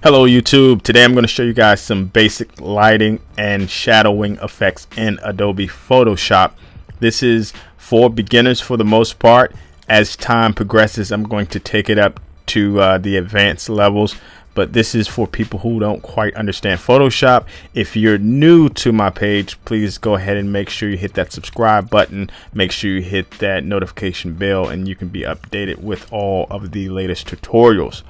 Hello YouTube. Today I'm going to show you guys some basic lighting and shadowing effects in Adobe Photoshop. This is for beginners for the most part. As time progresses, I'm going to take it up to the advanced levels, but this is for people who don't quite understand Photoshop. If you're new to my page, please go ahead and make sure you hit that subscribe button. Make sure you hit that notification bell and you can be updated with all of the latest tutorials.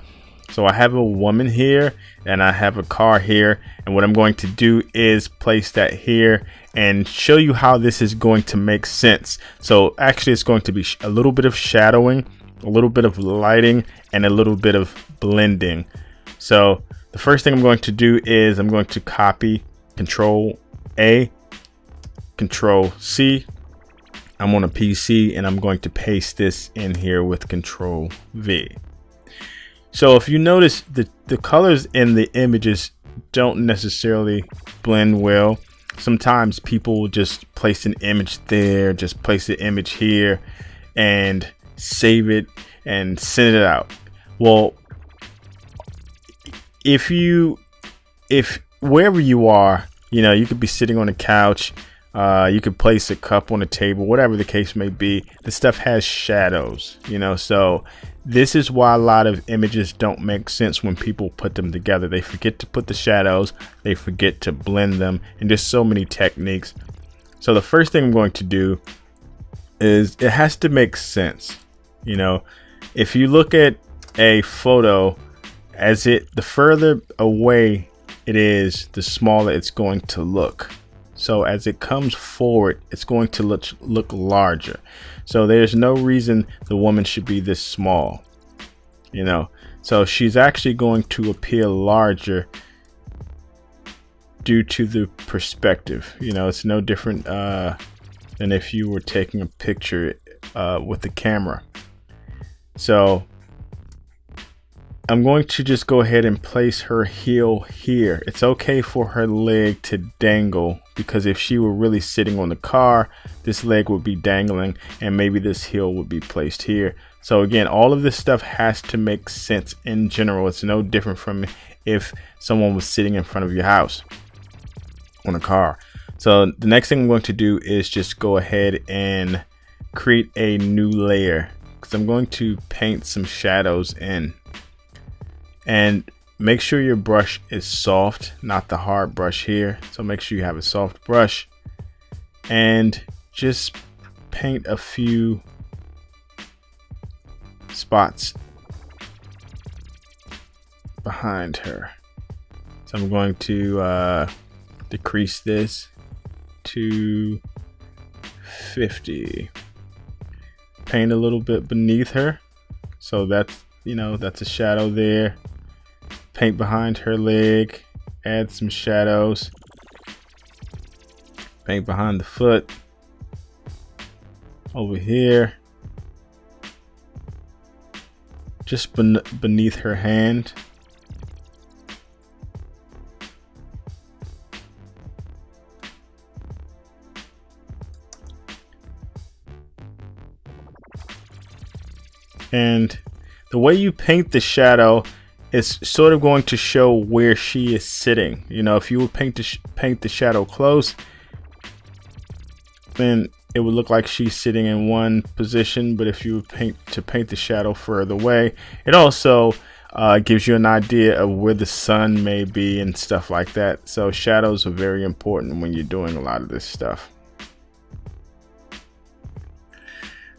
So I have a woman here and I have a car here, and what I'm going to do is place that here and show you how this is going to make sense. So actually it's going to be a little bit of shadowing, a little bit of lighting, and a little bit of blending. So the first thing I'm going to do is I'm going to copy Control A, Control C. I'm on a PC and I'm going to paste this in here with Control V. So if you notice, the colors in the images don't necessarily blend well. Sometimes people will just place an image there, just place the image here and save it and send it out. Well, if wherever you are, you could be sitting on a couch, you could place a cup on a table, whatever the case may be. The stuff has shadows, so this is why a lot of images don't make sense when people put them together. They forget to put the shadows, they forget to blend them, and there's so many techniques. So the first thing I'm going to do is it has to make sense. If you look at a photo, the further away it is, the smaller it's going to look. So as it comes forward, it's going to look larger. So there's no reason the woman should be this small, So she's actually going to appear larger due to the perspective. It's no different than if you were taking a picture with the camera. So I'm going to just go ahead and place her heel here. It's okay for her leg to dangle, because if she were really sitting on the car, this leg would be dangling and maybe this heel would be placed here. So again, all of this stuff has to make sense in general. It's no different from if someone was sitting in front of your house on a car. So the next thing I'm going to do is just go ahead and create a new layer, because I'm going to paint some shadows in. And make sure your brush is soft, not the hard brush here. So make sure you have a soft brush and just paint a few spots behind her. So I'm going to decrease this to 50. Paint a little bit beneath her. So that's, that's a shadow there. Paint behind her leg, add some shadows. Paint behind the foot over here, just beneath her hand. And the way you paint the shadow, it's sort of going to show where she is sitting. If you would paint the shadow close, then it would look like she's sitting in one position. But if you would paint the shadow further away, it also gives you an idea of where the sun may be and stuff like that. So shadows are very important when you're doing a lot of this stuff.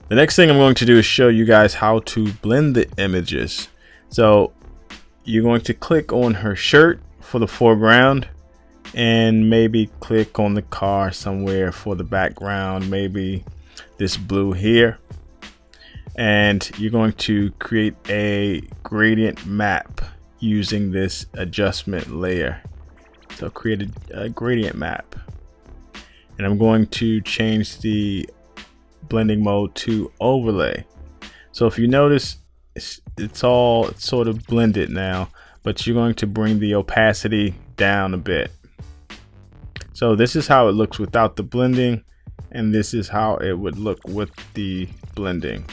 The next thing I'm going to do is show you guys how to blend the images. So you're going to click on her shirt for the foreground, and maybe click on the car somewhere for the background, maybe this blue here. And you're going to create a gradient map using this adjustment layer. So create a gradient map. And I'm going to change the blending mode to overlay. So if you notice, it's all sort of blended now, but you're going to bring the opacity down a bit. So this is how it looks without the blending, and this is how it would look with the blending.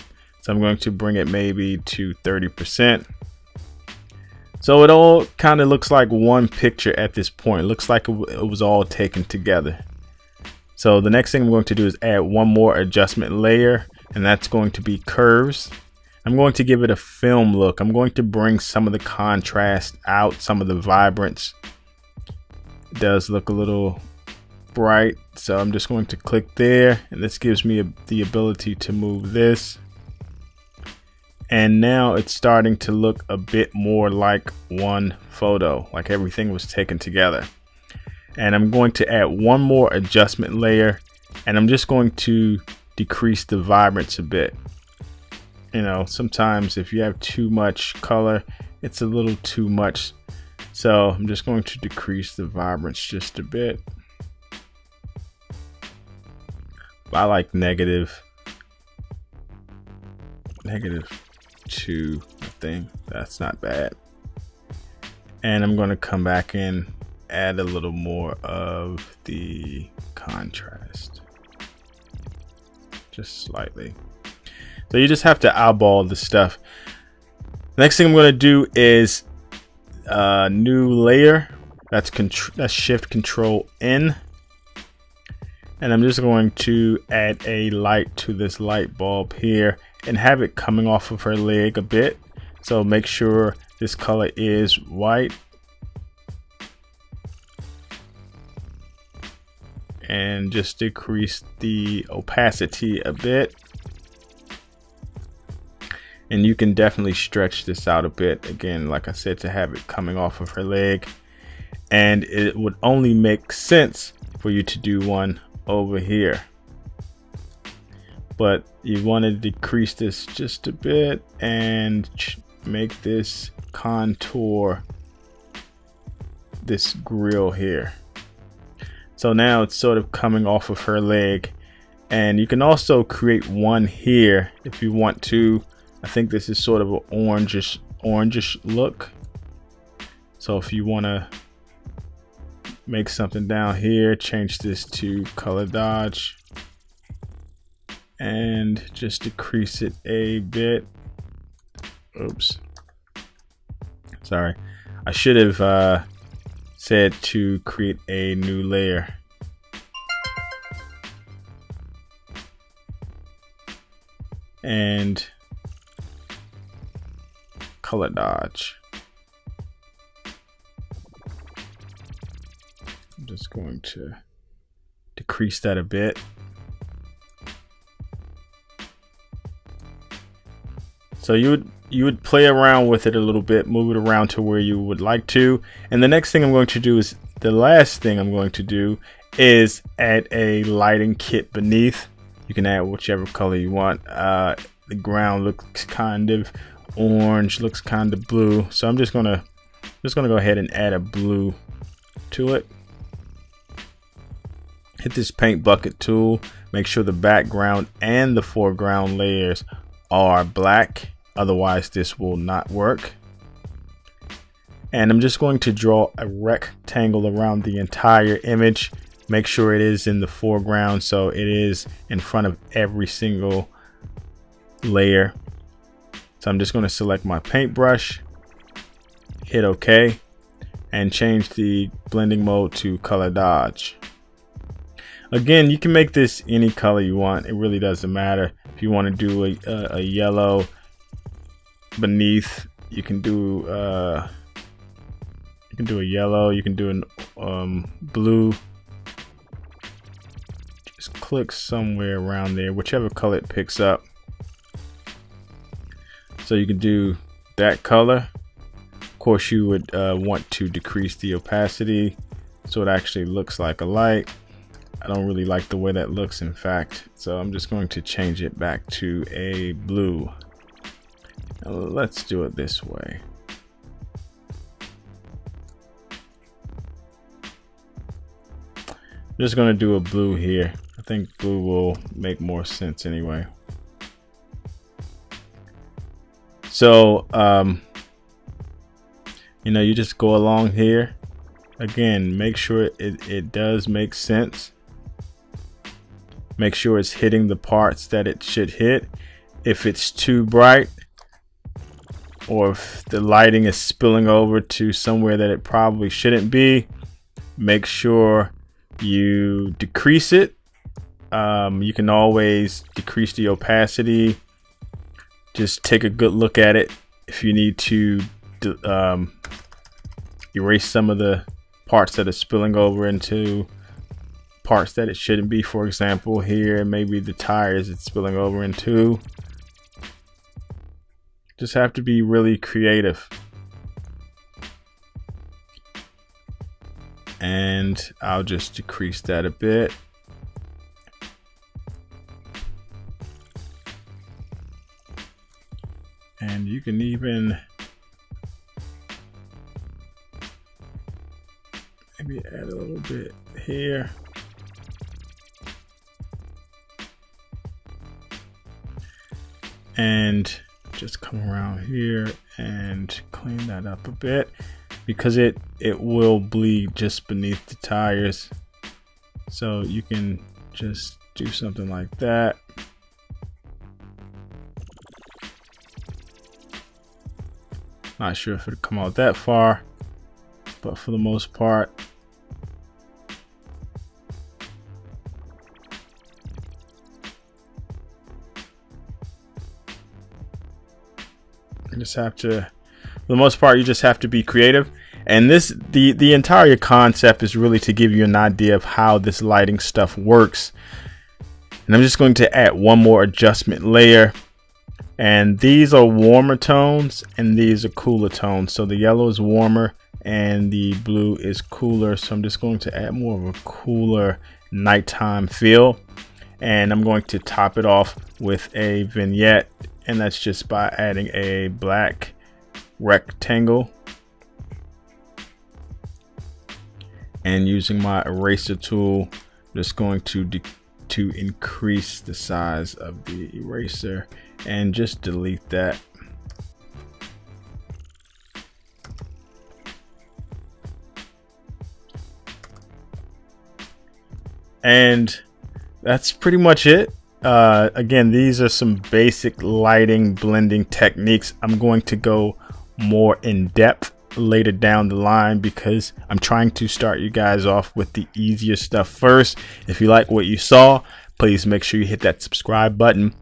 So I'm going to bring it maybe to 30%. So it all kind of looks like one picture at this point. It looks like it was all taken together. So the next thing I'm going to do is add one more adjustment layer, and that's going to be curves. I'm going to give it a film look. I'm going to bring some of the contrast out, some of the vibrance. It does look a little bright, so I'm just going to click there, and this gives me the ability to move this. And now it's starting to look a bit more like one photo, like everything was taken together. And I'm going to add one more adjustment layer, and I'm just going to decrease the vibrance a bit. You know, sometimes if you have too much color, it's a little too much. So I'm just going to decrease the vibrance just a bit. I like negative 2, I think. That's not bad. And I'm going to come back in, add a little more of the contrast, just slightly. So you just have to eyeball the stuff. Next thing I'm going to do is a new layer. That's Shift Control N. And I'm just going to add a light to this light bulb here and have it coming off of her leg a bit. So make sure this color is white. And just decrease the opacity a bit. And you can definitely stretch this out a bit. Again, like I said, to have it coming off of her leg. And it would only make sense for you to do one over here, but you want to decrease this just a bit and make this contour this grill here. So now it's sort of coming off of her leg, and you can also create one here if you want to. I think this is sort of an orangish look. So if you want to make something down here, change this to color dodge and just decrease it a bit. Oops, sorry, I should have said to create a new layer. And color dodge. I'm just going to decrease that a bit. So you would play around with it a little bit, move it around to where you would like to. And the next thing I'm going to do is, the last thing I'm going to do is add a lighting kit beneath. You can add whichever color you want. The ground looks kind of orange, looks kind of blue. So I'm just gonna go ahead and add a blue to it. Hit this paint bucket tool, make sure the background and the foreground layers are black, otherwise this will not work. And I'm just going to draw a rectangle around the entire image. Make sure it is in the foreground, so it is in front of every single layer. So I'm just going to select my paintbrush, hit OK, and change the blending mode to color dodge. Again, you can make this any color you want. It really doesn't matter. If you want to do a yellow beneath, you can do a yellow. You can do a blue. Just click somewhere around there, whichever color it picks up. So you can do that color. Of course, you would want to decrease the opacity so it actually looks like a light. I don't really like the way that looks, in fact, so I'm just going to change it back to a blue. Let's do it this way. I'm just going to do a blue here. I think blue will make more sense anyway. So, you just go along here. Again, make sure it does make sense. Make sure it's hitting the parts that it should hit. If it's too bright, or if the lighting is spilling over to somewhere that it probably shouldn't be, make sure you decrease it. You can always decrease the opacity. Just take a good look at it. If you need to erase some of the parts that are spilling over into parts that it shouldn't be, for example here, maybe the tires it's spilling over into. Just have to be really creative. And I'll just decrease that a bit. And you can even maybe add a little bit here. And just come around here and clean that up a bit, because it will bleed just beneath the tires. So you can just do something like that. Not sure if it'll come out that far, but for the most part, you just have to, for the most part, you just have to be creative. And the entire concept is really to give you an idea of how this lighting stuff works. And I'm just going to add one more adjustment layer. And these are warmer tones and these are cooler tones. So the yellow is warmer and the blue is cooler. So I'm just going to add more of a cooler nighttime feel. And I'm going to top it off with a vignette. And that's just by adding a black rectangle and using my eraser tool, just going to increase the size of the eraser and just delete that. And that's pretty much it. Again, these are some basic lighting blending techniques. I'm going to go more in depth later down the line because I'm trying to start you guys off with the easier stuff first. If you like what you saw, please make sure you hit that subscribe button